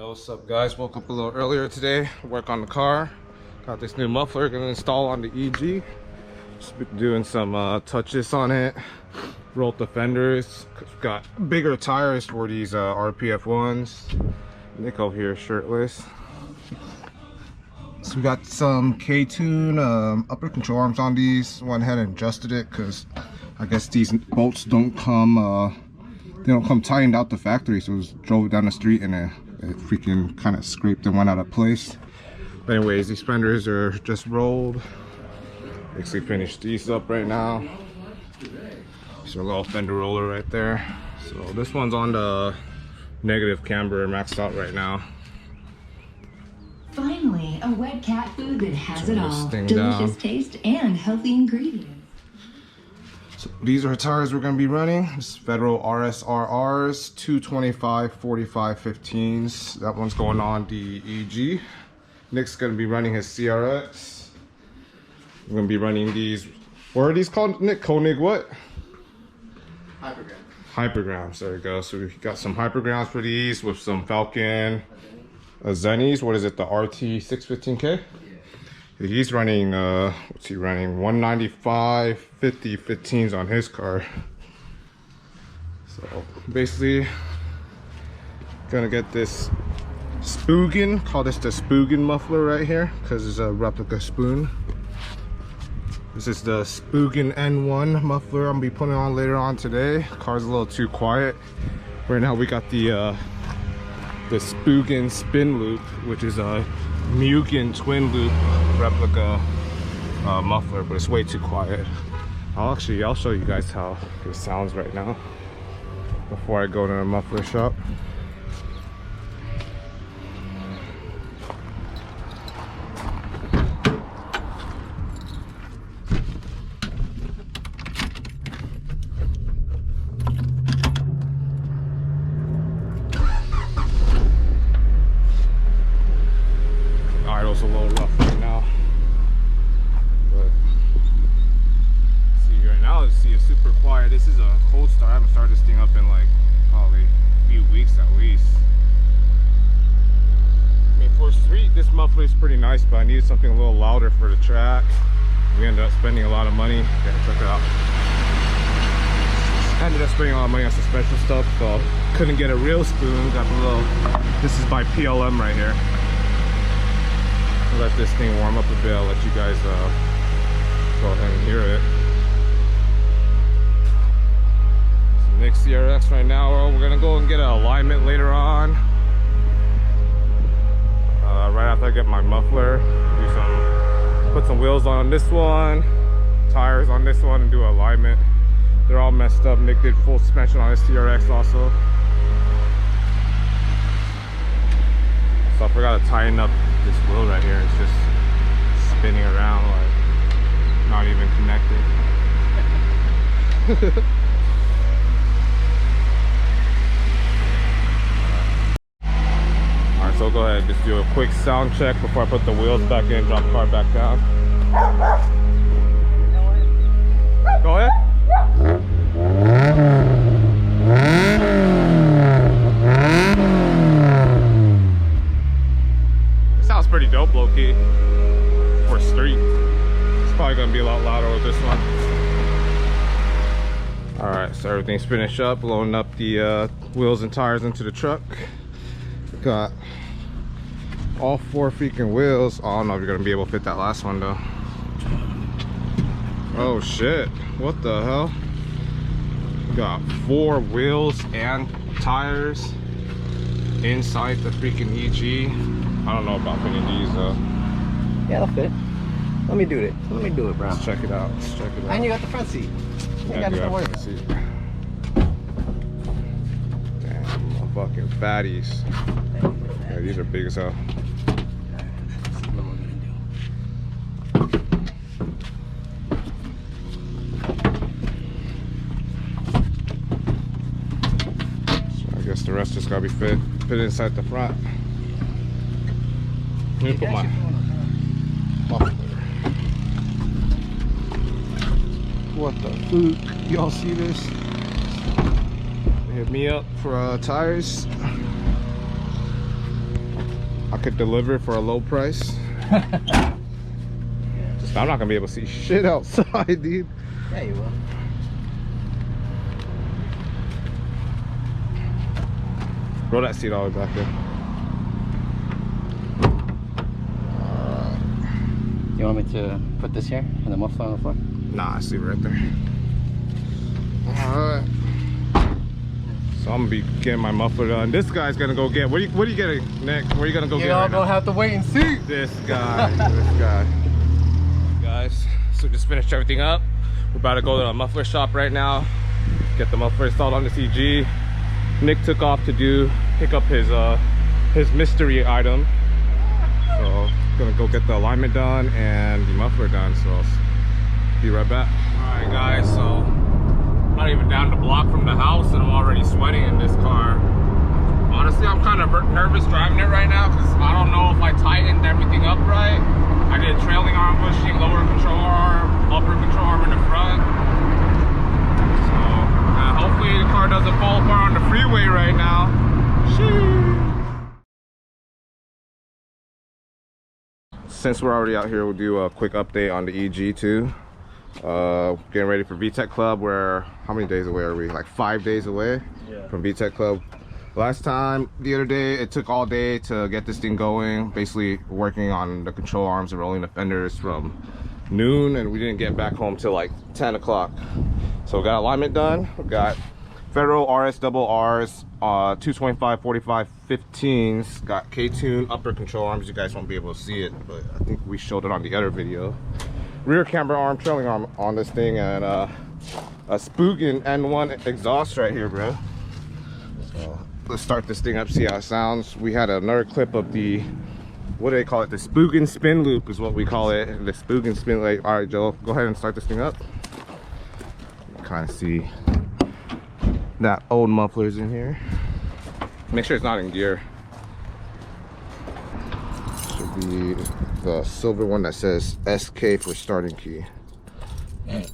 Yo, what's up guys? Woke up a little earlier today, work on the car. Got this new muffler gonna install on the EG. Just been doing some touches on it. Rolled the fenders. Got bigger tires for these RPF ones. Nick over here shirtless. So we got some K-tune upper control arms on these. Went ahead and adjusted it because I guess these bolts don't come they don't come tightened out the factory, so it drove down the street and it freaking kind of scraped and went out of place. But anyways, these fenders are just rolled. Basically finished these up right now. It's a little fender roller right there. So this one's on the negative camber, maxed out right now. Finally, a wet cat food that has it all. Delicious taste and healthy ingredients. So these are tires we're going to be running. This is Federal RSRRs, 225 45 15s. That one's going on the EG. Nick's going to be running his CRX. We're going to be running these. What are these called, Nick? Koenig what? Hypergrams. Hypergrams, there we go. So we got some hypergrams for these with some Falcon Zennies. What is it, the RT 615K? He's running, what's he running? 195 50 15s on his car. So basically, gonna get this Spoogen, call this the Spoogen muffler right here, because it's a replica spoon. This is the Spoogen N1 muffler I'm gonna be putting on later on today. Car's a little too quiet. Right now we got the Spoogen spin loop, which is a Mugen twin loop replica muffler, but it's way too quiet. I'll show you guys how it sounds right now before I go to the muffler shop. Idle's a little rough right now, but see right now, see it's super quiet. This is a cold start. I haven't started this thing up in like probably a few weeks at least. I mean, for street, this muffler is pretty nice, but I needed something a little louder for the track. We ended up spending a lot of money. Yeah, check it out. Ended up spending a lot of money on some special stuff, so couldn't get a real spoon. Got the little. This is by PLM right here. Let this thing warm up a bit. I'll let you guys go ahead and hear it. Nick's CRX right now. We're gonna go and get an alignment later on. Right after I get my muffler, put some wheels on this one, tires on this one, and do alignment. They're all messed up. Nick did full suspension on his CRX also. So I forgot to tighten up this wheel right here. It's just spinning around, like not even connected. Alright, so go ahead, just do a quick sound check before I put the wheels back in, drop the car back down. Go ahead. Pretty dope, low key for street. It's probably gonna be a lot louder with this one. All right, so everything's finished up, loading up the wheels and tires into the truck. Got all 4 freaking wheels. I don't know if you're gonna be able to fit that last one though. Oh shit, what the hell? Got 4 wheels and tires inside the freaking EG. I don't know about fitting these though. Yeah, they'll fit. Let me do it. Let me do it, bro. Let's check it out. Let's check it out. And you got the front seat. You got to worry about it. Damn, my fucking fatties. Yeah, these are big as hell. So I guess the rest just gotta be fit inside the front. Let me put my muffler. What the fuck? Y'all see this? They hit me up for tires. could deliver for a low price. I'm not gonna be able to see shit outside, dude. Yeah, you will. Roll that seat all the way back there. You want me to put this here and the muffler on the floor? Nah, I see it right there. Alright. So I'm gonna be getting my muffler done. This guy's gonna go get. What are you getting, Nick? Where are you gonna go get? Y'all right gonna now? have to wait and see. This guy. This guy. Guys, so just finished everything up. We're about to go to a muffler shop right now. Get the muffler installed on the CG. Nick took off to pick up his mystery item. So gonna go get the alignment done and the muffler done. So I'll be right back. All right, guys. So I'm not even down the block from the house, and I'm already sweating in this car. Honestly, I'm kind of nervous driving it right now because I don't know if I tightened everything up right. I did trailing arm bushing, lower control arm, upper control arm in the front. So hopefully the car doesn't fall apart on the freeway right now. Since we're already out here, we'll do a quick update on the EG2. Getting ready for Vtec Club. We're, how many days away are we? Like 5 days away from Vtec Club. Last time, the other day, it took all day to get this thing going. Basically working on the control arms and rolling the fenders from noon, and we didn't get back home till like 10 o'clock. So we got alignment done. We got Federal RS double Rs, 225, 45, 15s. Got K-tune upper control arms. You guys won't be able to see it, but I think we showed it on the other video. Rear camber arm, trailing arm on this thing, and a Spookin N1 exhaust right here, bro. So let's start this thing up, see how it sounds. We had another clip of the, what do they call it? The Spookin spin loop is what we call it. The Spookin spin loop. All right, Joe, go ahead and start this thing up. Kind of see that old muffler's in here. Make sure it's not in gear. Should be the silver one that says SK for starting key. It's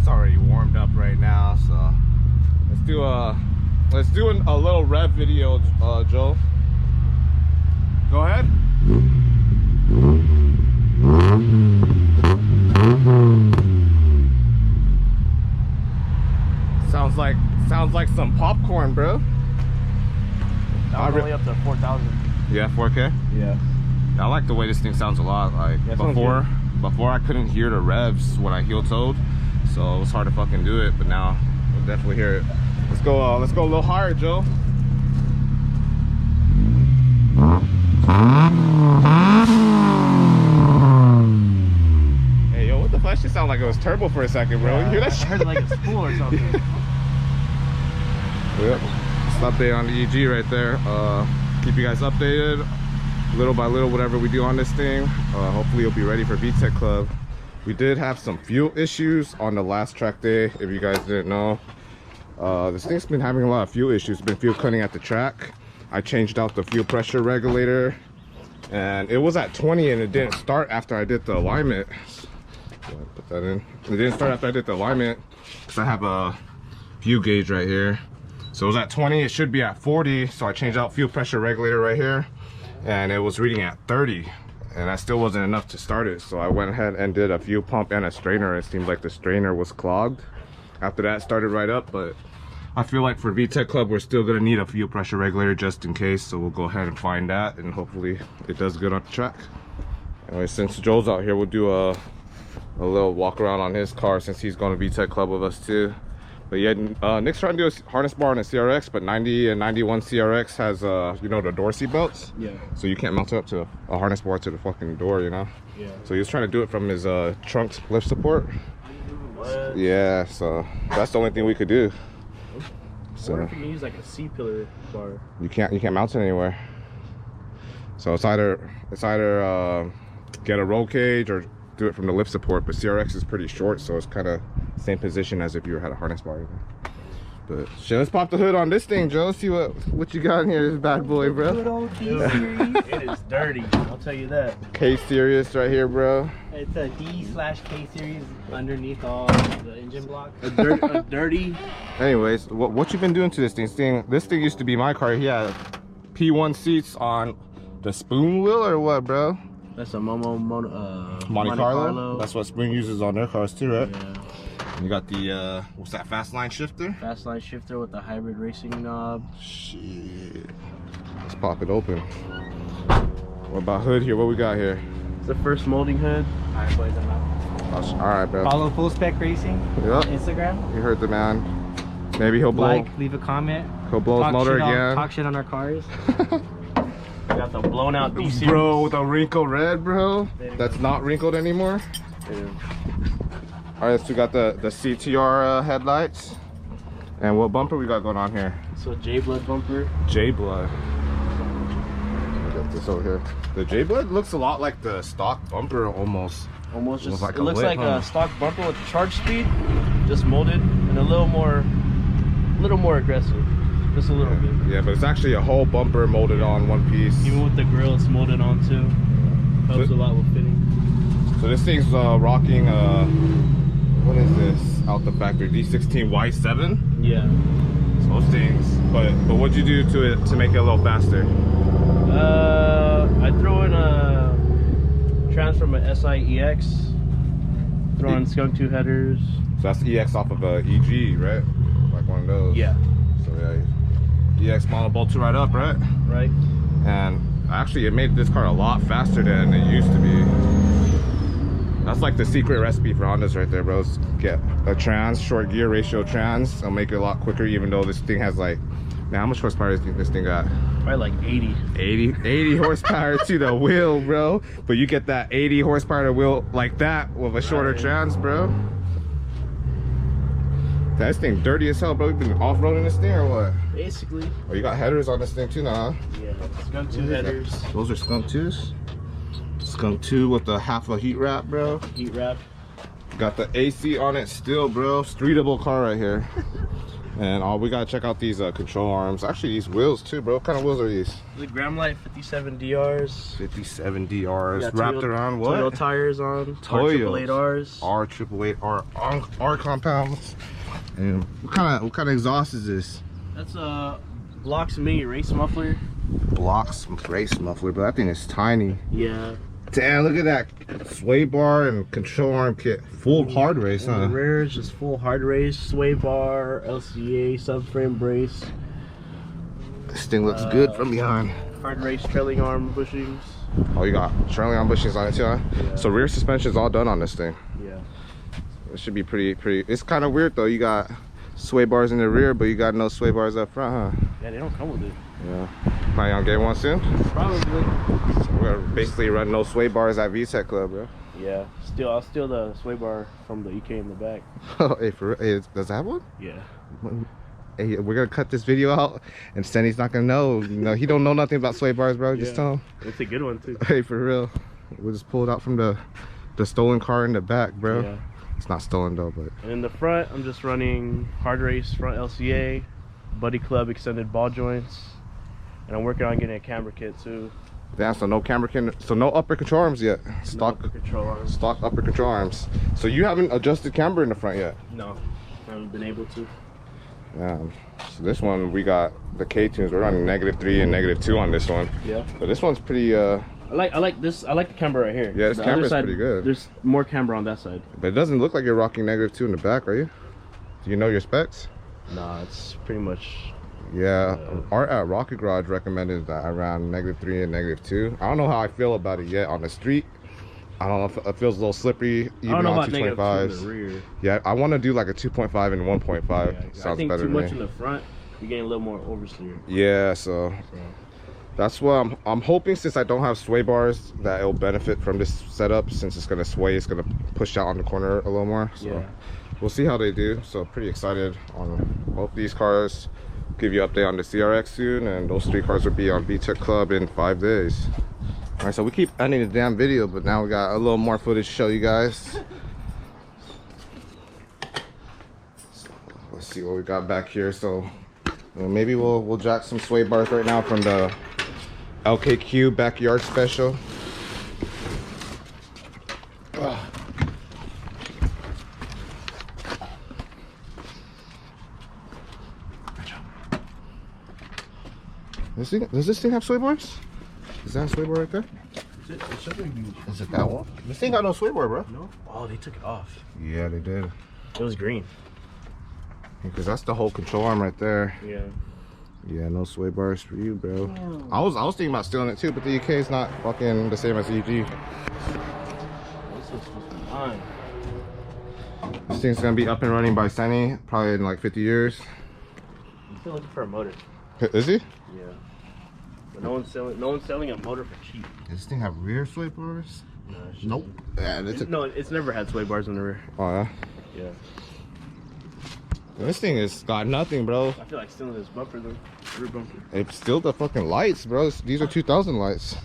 already warmed up right now, so let's do a little rev video, Joe. Go ahead. Sounds like some popcorn, bro. All the way up to 4,000. Yeah, 4K. Yeah. I like the way this thing sounds a lot. Like before I couldn't hear the revs when I heel toed, so it was hard to fucking do it. But now we'll definitely hear it. Let's go a little higher, Joe. Hey, yo, what the fuck? Shit sound like it was turbo for a second, bro. You hear that shit? I heard like a spool or something. Yep. Just update on the EG right there. Keep you guys updated little by little, whatever we do on this thing. Hopefully it'll be ready for Vtec Club. We did have some fuel issues on the last track day, if you guys didn't know. This thing's been having a lot of fuel issues. It's been fuel cutting at the track. I changed out the fuel pressure regulator, and it was at 20 and it didn't start after I did the alignment. So I put that in. It didn't start after I did the alignment because I have a fuel gauge right here. So it was at 20, it should be at 40. So I changed out fuel pressure regulator right here, and it was reading at 30, and that still wasn't enough to start it. So I went ahead and did a fuel pump and a strainer. It seemed like the strainer was clogged. After that, it started right up, but I feel like for Vtec Club, we're still gonna need a fuel pressure regulator just in case. So we'll go ahead and find that, and hopefully it does good on the track. Anyway, since Joel's out here, we'll do a little walk around on his car since he's going to Vtec Club with us too. But yeah, Nick's trying to do a harness bar on a CRX, but 90 and 91 CRX has you know, the door seat belts. Yeah. So you can't mount it up to a harness bar to the fucking door, you know. Yeah. So he was trying to do it from his trunk lift support. What? Yeah. So that's the only thing we could do. So what if you use like a C-pillar bar? You can't mount it anywhere. So it's either get a roll cage or do it from the lift support. But CRX is pretty short, so it's kind of same position as if you had a harness bar. But shit, let's pop the hood on this thing, Joe. See what you got in here, this bad boy, bro. Good old D-Series. It is dirty, I'll tell you that. K-Series right here, bro. It's a D/K series underneath all the engine blocks. A dirty. Anyways, what you been doing to this thing? This thing used to be my car. He had P1 seats on the spoon wheel or what, bro? That's a Monte Carlo. That's what Spoon uses on their cars too, right? Yeah. You got the what's that, fast line shifter? Fast line shifter with the hybrid racing knob. Shit. Let's pop it open. What about hood here? What we got here? It's the first molding hood. Alright, boys, I'm out. Alright, bro. Follow Full Spec Racing Yep. Instagram. You heard the man. Maybe he'll blow. Like, leave a comment. He'll blow his motor again. Talk shit on our cars. Got the blown out D-Series. Bro, with a wrinkled red, bro. That's not wrinkled anymore. Yeah. Alright, so we got the CTR headlights. And what bumper we got going on here? So J-Blood bumper. J-Blood. Got this over here. The J-Blood looks a lot like the stock bumper almost. Almost just, like it a looks lip, like huh? a stock bumper with charge speed, just molded and a little more aggressive, just a little bit. Yeah, but it's actually a whole bumper molded on one piece. Even with the grill, it's molded on too. Helps a lot with fitting. So this thing's rocking what is this? Out the factory D16 Y7. Yeah. So those things. But what'd you do to it to make it a little faster? I throw in a trans from an SI-EX. Throw in Skunk 2 headers. So that's EX off of a EG, right? Like one of those. Yeah. So yeah, EX model bolts right up, right? Right. And actually it made this car a lot faster than it used to be. That's like the secret recipe for Hondas right there, bros. Get a trans, short gear ratio trans. It'll make it a lot quicker, even though this thing has like, now how much horsepower does this thing got? Probably like 80. 80 horsepower to the wheel, bro. But you get that 80 horsepower to the wheel like that with a shorter trans, bro. This thing dirty as hell, bro. You been off-roading this thing or what? Basically. Oh, you got headers on this thing too now, huh? Yeah. Skunk 2 headers. Those are Skunk 2s? Skunk 2 with the half a heat wrap, bro. Heat wrap. Got the AC on it still, bro. Streetable car right here. And we gotta check out these control arms. Actually, these wheels too, bro. What kind of wheels are these? The Gramlite 57 DRs. 57 DRs. Got Wrapped around what? Toyo tires on. Toyos. R888Rs. R888R compounds. And what kind of exhaust is this? That's a Blox Mini race muffler. Blox race muffler, but that thing is tiny. Yeah. Damn, look at that sway bar and control arm kit. Full hard race, And huh? the rear is just full hard race, sway bar, LCA, subframe brace. This thing looks good from behind. Hard race trailing arm bushings. Oh, you got trailing arm bushings on it too, huh? Yeah. So rear suspension's all done on this thing. Yeah. It should be pretty. It's kind of weird though. You got sway bars in the rear, but you got no sway bars up front, huh? Yeah, they don't come with it. Yeah. Planning on getting one soon? Probably. So we're gonna basically run no sway bars at Vtec Club, bro. Yeah. I'll steal the sway bar from the EK in the back. Hey, for real? Hey, does that have one? Yeah. Hey, we're gonna cut this video out, and Senny's not gonna know. You know, he don't know nothing about sway bars, bro. Just tell him. It's a good one too. Hey, for real. We'll just pull it out from the stolen car in the back, bro. Yeah. It's not stolen though, but. And in the front, I'm just running hard race front LCA, Buddy Club extended ball joints, and I'm working on getting a camber kit too. Damn, so no camera so no upper control arms yet. Stock No upper control arms. Stock upper control arms. So you haven't adjusted camber in the front yet? No, I haven't been able to. Yeah. So this one we got the K-tunes. We're running -3 and -2 on this one. Yeah. But this one's pretty I like this. I like the camber right here. Yeah, this The camber other is side, pretty good. There's more camber on that side. But it doesn't look like you're rocking -2 in the back, are you? Do you know your specs? Nah, it's pretty much. Yeah, Art at Rocket Garage recommended that around -3 and -2. I don't know how I feel about it yet on the street. I don't know if it feels a little slippery I even don't know on about -2 in 225s. the rear. Yeah, I want to do like a 2.5 and 1.5. Yeah, Sounds I think better too to much me. in the front. You're getting a little more oversteer. Yeah, so that's what I'm hoping, since I don't have sway bars, that it'll benefit from this setup. Since it's gonna sway, it's gonna push out on the corner a little more. So Yeah. we'll see how they do. So pretty excited on both these cars. Give you an update on the CRX soon, and those 3 cars will be on Vtec Club in 5 days. All right, so we keep ending the damn video, but now we got a little more footage to show you guys. Let's see what we got back here. So maybe we'll jack some sway bars right now from the LKQ backyard special. Does this thing have sway bars? Is that a sway bar right there? Is it that one? This thing got no sway bar, bro. No? Oh, they took it off. Yeah, they did. It was green. Because that's the whole control arm right there. Yeah. Yeah, no sway bars for you, bro. I was thinking about stealing it too, but the UK is not fucking the same as the EG. This looks fine. This thing's gonna be up and running by Sunny, probably in like 50 years. I'm still looking for a motor. Is he? Yeah. But no one's selling a motor for cheap. Does this thing have rear sway bars? No, Nope. Yeah, no, it's never had sway bars in the rear. Oh yeah. Yeah. This thing has got nothing, bro. I feel like stealing this bumper, the rear bumper. It's still the fucking lights, bro. These are 2000 lights.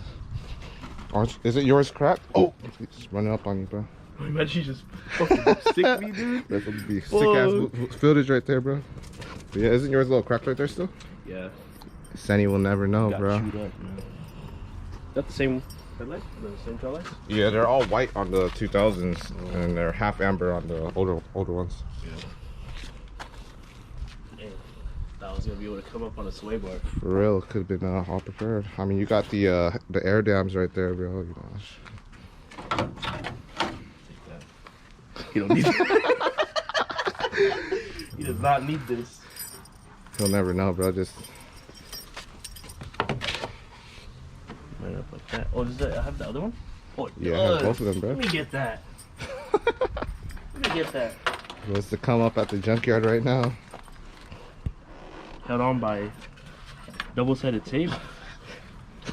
Is it yours cracked? Oh, it's running up on you, bro. Imagine you just fucking stick me, dude. That's gonna be sick ass footage right there, bro. But yeah, isn't yours a little cracked right there still? Yeah. Sunny will never know, bro. Chewed up, man. Is that the same headlight? The same tail lights? Yeah, they're all white on the 2000s, and they're half amber on the older ones. Yeah. Damn. Thought I was gonna be able to come up on a sway bar. For real, it could have been all prepared. I mean, you got the air dams right there, bro. You know. You don't need that. He does not need this. He'll never know, bro. Just Right up like that. Oh, does that I have the other one? Oh, it yeah, I does. have both of them, bro. Let me get that. Let me get that. What's to come up at the junkyard right now? Held on by double-sided tape.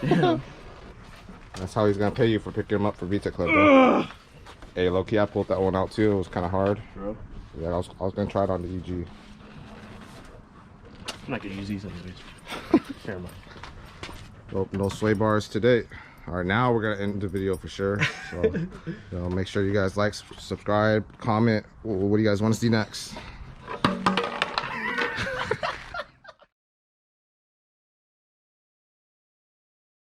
Damn. That's how he's gonna pay you for picking him up for Vtec Club, bro. Hey, low-key, I pulled that one out too. It was kind of hard. Bro, Yeah, I was gonna try it on the EG. I'm not gonna use these anyways. Never mind. Well, no sway bars today. All right, now we're gonna end the video for sure. So, make sure you guys like, subscribe, comment. What do you guys want to see next?